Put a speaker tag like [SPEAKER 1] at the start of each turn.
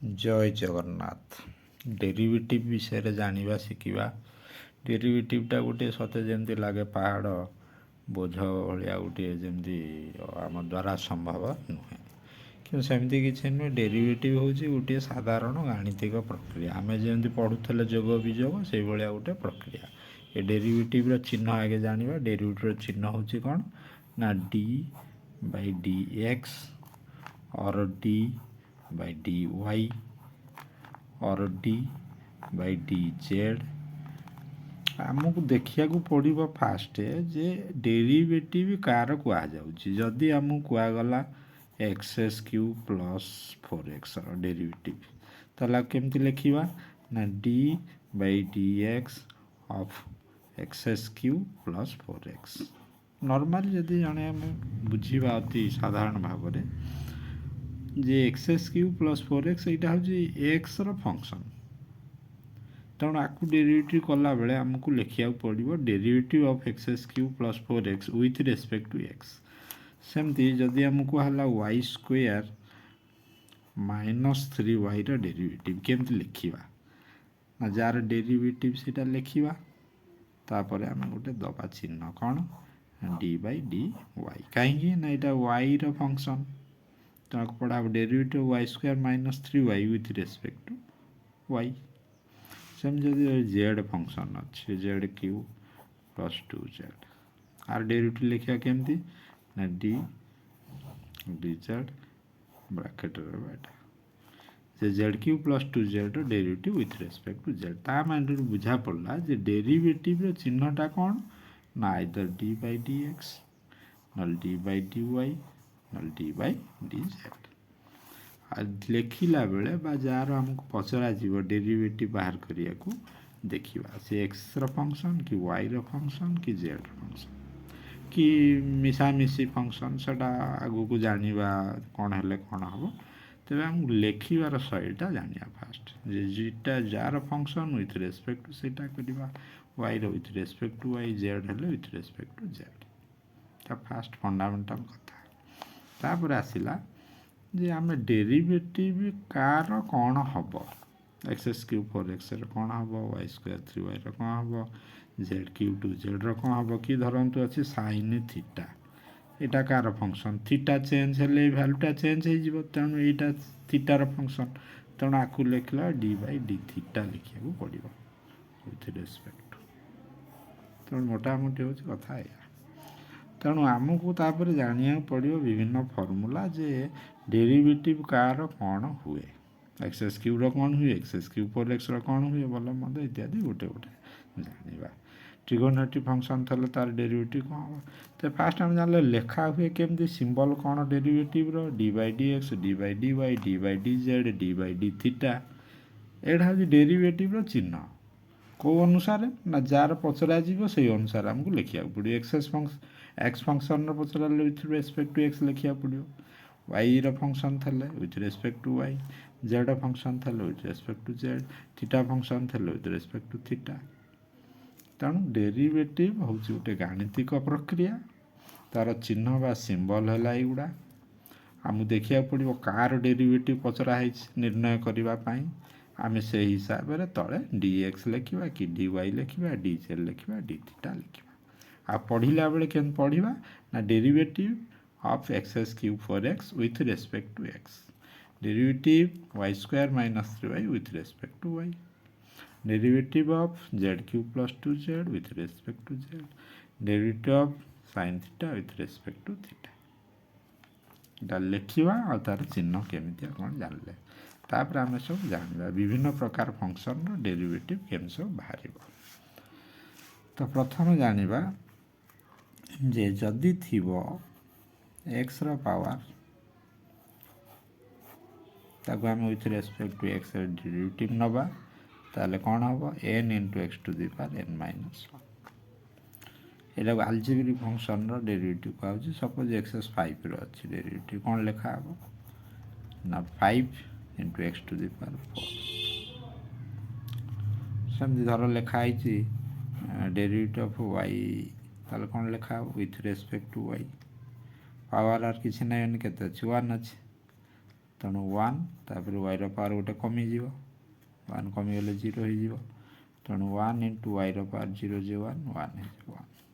[SPEAKER 1] जय जगन्नाथ। डेरिवेटिव विषय जानिबा शिखिबा। डेरिवेटिवटा गोटे सते जमी लगे पहाड़ बोझ भाया गोटे जमी आम द्वारा संभव नुहे कि सेमती किसी नुहे। डेरिवेटिव हूँ गोटे साधारण गाणितिक प्रक्रिया आम जमी पढ़ुले जोग विजोग से भाया गोटे प्रक्रिया। ये डेरिवेटिव चिन्ह आगे जानिबा। डेरिवेटिव चिन्ह हूँ कौन ना डी बाई डी एक्स और डी बाई डी वाई और डी बाई डी जेड। आमको देखिया पड़ो फास्ट जे डेरिवेटिव कार कहुच्छी। जदि आमको कहगला x cube plus 4x derivative ताला केमती लिखा ना d by d x of x cube plus 4x। Normally जदि जड़े आम बुझा अति साधारण भाव में जे एक्स क्यू प्लस 4x यहाँ हूँ एक्स फंक्शन। तेणु आपको डेरिवेटिव कला बेले आमको लिखा पड़ो derivative of x cube plus 4x with respect to x. सेमती जदि आमको है वाई स्क्वायर -3y डेरिवेटिव केमती लिखा ना जार डेरिवेटिव से लिखा तापर आम गोटे दबा चिन्ह कौन डी बाई डी वाई कहीं ना यहाँ वाई फंक्शन तो पढ़ा derivative y square -3y with respect to y. Same जदि जेड फंक्शन अच्छे जेड क्यू प्लस 2z आर डेरिवेटिव लिखा केमती ना डी डी जेड ब्रैकेट जे z cube plus 2z derivative with respect to z. ता माइंड बुझा पड़ा जे डेरिवेटिव चिन्हटा कौन ना either d by d x नल डी बाई डी वाई नल डी बाई डी जेड। लिखला बेले जार आमको पचरा डेरिवेटिव बाहर करिया को देखिबा से एक्स फंक्शन कि वाई फंक्शन कि जेड फंक्शन कि मिसामिशी फंक्शन सेटा आगु को जानिबा कौन हेले कौन हम तेरे आम लिखार शैलीटा जानिया फास्ट जेटा जार फंक्शन विथ रेस्पेक्ट टू सेटा करवा y with respect to y z हेले with respect to z. First fundamental कथा तापर आसला जे आम डेरिवेटिव कार कौन हम एक्स क्यू 4x कौन हम वाई स्क्वायर 3y कौन हम जेड क्यू 2z कौन हम कि धरतु अच्छे साइन थीटा यहाँ कार फंक्शन थीटा चेंज हेले भैल्यूटा चेंज हो तेणु यहाँ थीटार फंक्शन तेणु आपको लिखला डी बाई डी थीटा लिखा पड़ो विथ रेस्पेक्ट तेणु मोटामोटी हूँ कथा या। तेणु आमको तापर जानिया पड़ो विभिन्न फर्मूला जे डेरिवेटिव कार कौन हुए एक्स क्यू कौन हुए एक्स क्यू 4x कौन हुए भल मद इत्यादि गोटे गोटे जाना। ट्रिगोनोमेट्रिक फंक्शन थे तार डेरिवेटिव कौन हम तो फास्ट आम जान लेखा हुए केमती सिंबल कौन derivative d by d x d by d y d by d z d by d theta यहाँ हूँ डेरिवेटिव चिन्ह कौ अनुसार ना जार पचरा से अनुसार आमको लिखा पड़ो एक्स फंक्शन पचरा विथ रेस्पेक्ट टू एक्स लिखा पड़ो वाई फंक्शन थे with respect to y z function थे with respect to z theta function थे विथ रेस्पेक्ट टू थीटा। तेणु डेरिवेटिव हूँ गोटे गाणितिक प्रक्रिया तार चिन्ह बा सिंबल है युड़ा आमको देखा पड़ो कार डेरिवेटिव पचरा है निर्णय करने आम से हिसाब से तले डी एक्स लिखा कि डी वाई लिखा डी जेड लिखा डी थीटा लिखा। आ पढ़ला बेले के पढ़ा ना derivative of x cube 4x with respect to x derivative y square -3y with respect to y derivative of z cube plus 2z with respect to z derivative of sine theta with respect to theta लिखा और तार चिन्ह केमिति कौन जानले तापर आम सब जाना विभिन्न प्रकार फंक्शन डेरिवेटिव केम सब बाहर। तो प्रथम जानिबा जे जदि थिबो एक्स पावर ताको आम with respect to x derivative नबा ताले कौन हम n into x to the power n minus 1 यहाँ आलजेब्रिक फंक्शन डेरिवेटिव कहूँ सपोज एक्स 5 रही डेरिवेटिव कौन लिखा हम ना 5 into x to the power 4 सेमती धर लिखाई डेरिवेटिव ऑफ वाई ताले कौन लिखा with respect to y power आर किसी ना के 1 अच्छे ତେଣୁ 1 ତାପରେ ୱାଇର ପାୱାର ଗୋଟେ କମିଯିବ 1 କମିଗଲେ 0 ହେଇଯିବ ତେଣୁ 1 ଇଣ୍ଟୁ ୱାଇର ପାୱାର 0 ଯେ 1 ହେଇଯିବ 1